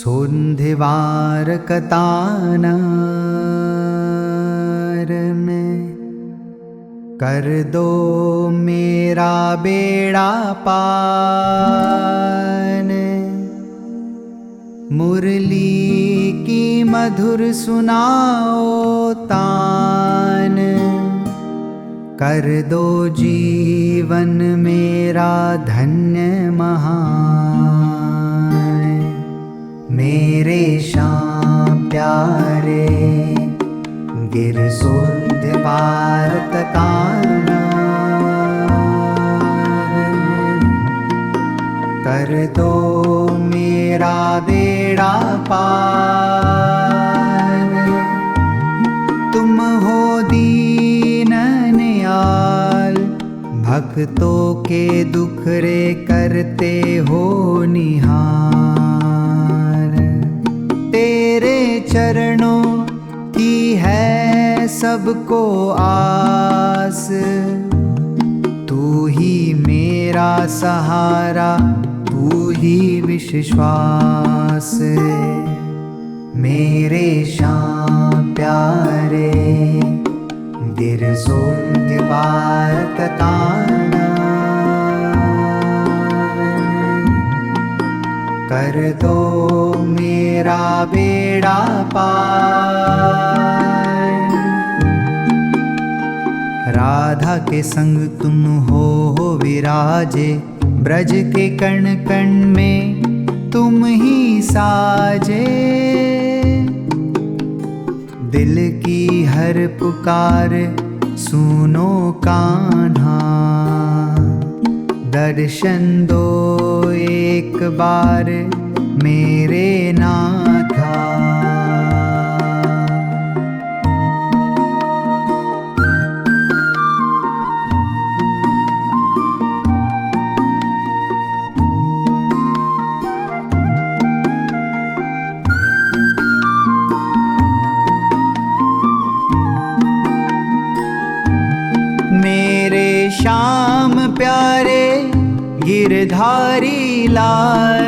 सोंधिवार कतानार में कर दो मेरा बेड़ा पार। मुरली की मधुर सुनाओ तान, कर दो जीवन मेरा धन्य महान। मेरे श्याम प्यारे गिर सोंधिवार कतानार, कर दो मेरा बेड़ा पार। तुम हो दीननियाल, भक्तों के दुखरे करते हो निहार। तेरे चरणों की है सबको आस, तू ही मेरा सहारा, तू ही विश्वास। मेरे श्याम प्यारे गिर सोंधिवार कतानार, कर दो मेरा बेड़ा पार। राधा के संग तुम हो विराजे, ब्रज के कण कण में तुम ही साजे। दिल की हर पुकार सुनो कान्हा, दर्शन दो एक बार मेरे नाथा। मेरे श्याम प्यारे गिरधारी लाल,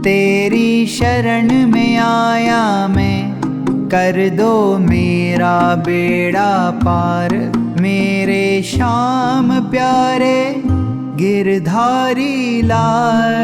तेरी शरण में आया मैं, कर दो मेरा बेड़ा पार। मेरे श्याम प्यारे गिरधारी लाल,